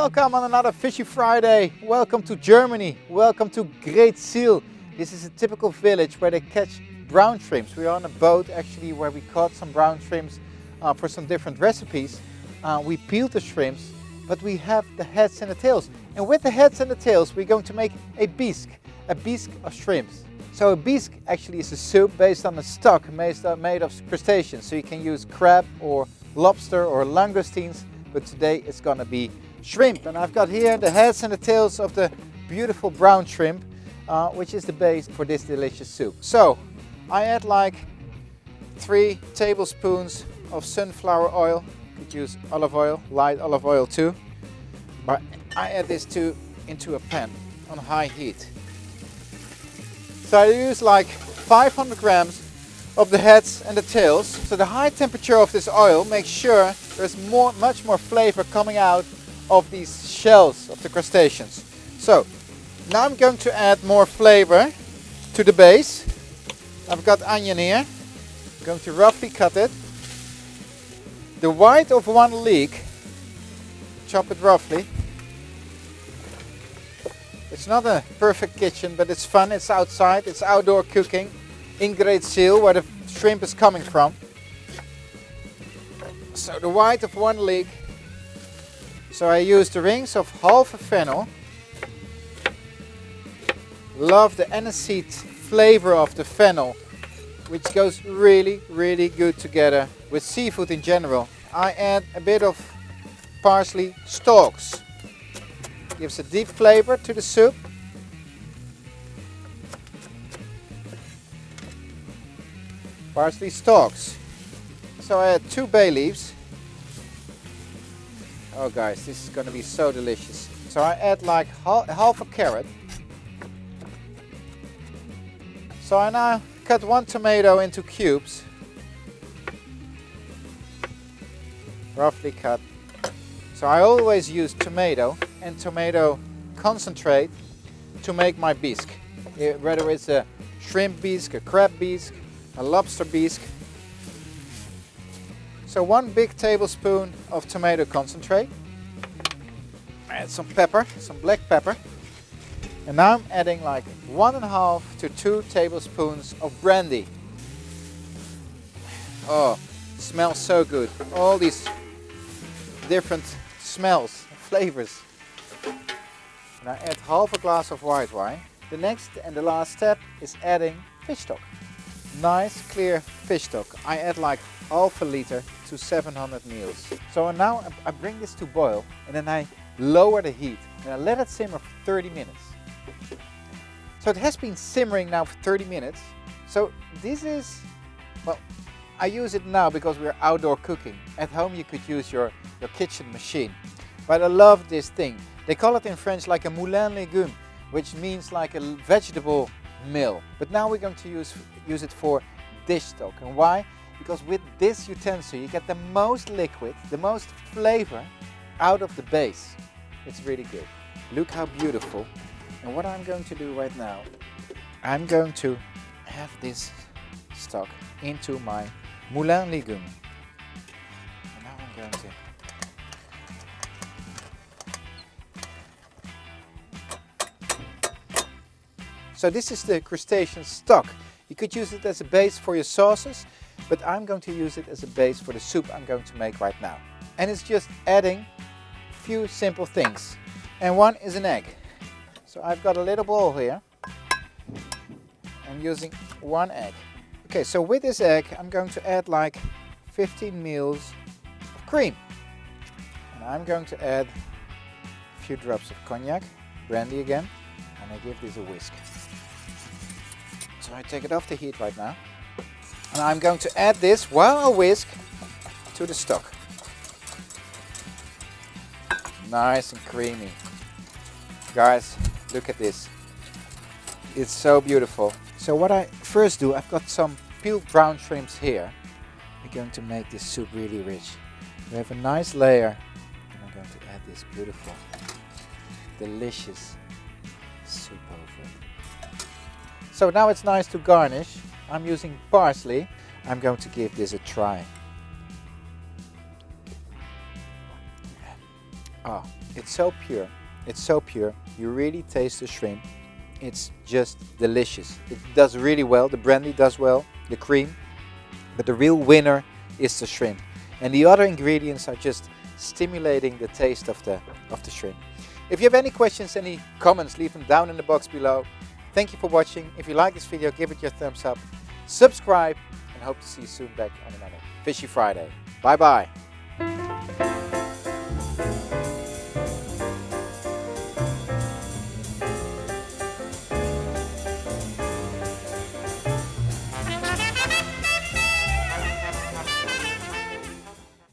Welcome on another Fishy Friday. Welcome to Germany. Welcome to Greetsiel. This is a typical village where they catch brown shrimps. We are on a boat actually where we caught some brown shrimps for some different recipes. We peeled the shrimps, but we have the heads and the tails. And with the heads and the tails we're going to make a bisque of shrimps. So a bisque actually is a soup based on a stock made of crustaceans. So you can use crab or lobster or langoustines, but today it's gonna be shrimp. And I've got here the heads and the tails of the beautiful brown shrimp, which is the base for this delicious soup. So I add like 3 tablespoons of sunflower oil. You could use olive oil, light olive oil too. But I add this into a pan on high heat. So I use like 500 grams of the heads and the tails. So the high temperature of this oil makes sure there's much more flavor coming out of these shells of the crustaceans. So now I'm going to add more flavor to the base. I've got onion here. I'm going to roughly cut it. The white of 1 leek, chop it roughly. It's not a perfect kitchen, but it's fun. It's outside, it's outdoor cooking in Greetsiel, where the shrimp is coming from. So the white of 1 leek. So I use the rings of half a fennel. Love the aniseed flavor of the fennel, which goes really, really good together with seafood in general. I add a bit of parsley stalks. Gives a deep flavor to the soup. Parsley stalks. So I add 2 bay leaves. Oh guys, this is going to be so delicious. So I add like half a carrot. So I now cut 1 tomato into cubes. Roughly cut. So I always use tomato and tomato concentrate to make my bisque. Whether it's a shrimp bisque, a crab bisque, a lobster bisque. So 1 big tablespoon of tomato concentrate. Add some pepper, some black pepper. And now I'm adding like 1.5 to 2 tablespoons of brandy. Oh, it smells so good. All these different smells, flavors. And I add half a glass of white wine. The next and the last step is adding fish stock. Nice clear fish stock. I add like half a liter to 700 ml. So now I bring this to boil and then I lower the heat and I let it simmer for 30 minutes. So it has been simmering now for 30 minutes. So this is, well, I use it now because we're outdoor cooking. At home you could use your kitchen machine. But I love this thing. They call it in French like a moulin légumes, which means like a vegetable mill. But now we're going to use it for dish stock. And why? Because with this utensil you get the most liquid, the most flavor out of the base. It's really good. Look how beautiful. And what I'm going to do right now, I'm going to have this stock into my moulin légumes. And now I'm going to So this is the crustacean stock. You could use it as a base for your sauces, but I'm going to use it as a base for the soup I'm going to make right now. And it's just adding a few simple things. And one is an egg. So I've got a little bowl here. I'm using 1 egg. Okay, so with this egg I'm going to add like 15 ml of cream. And I'm going to add a few drops of cognac, brandy again, and I give this a whisk. So I take it off the heat right now. And I'm going to add this while I whisk to the stock. Nice and creamy. Guys, look at this. It's so beautiful. So what I first do, I've got some peeled brown shrimps here. We're going to make this soup really rich. We have a nice layer. And I'm going to add this beautiful, delicious soup over it. So now it's nice to garnish. I'm using parsley. I'm going to give this a try. Oh, It's so pure. It's so pure. You really taste the shrimp. It's just delicious. It does really well. The brandy does well, the cream. But the real winner is the shrimp. And the other ingredients are just stimulating the taste of the shrimp. If you have any questions, any comments, leave them down in the box below. Thank you for watching. If you like this video, give it your thumbs up. Subscribe, and hope to see you soon back on another Fishy Friday. Bye bye.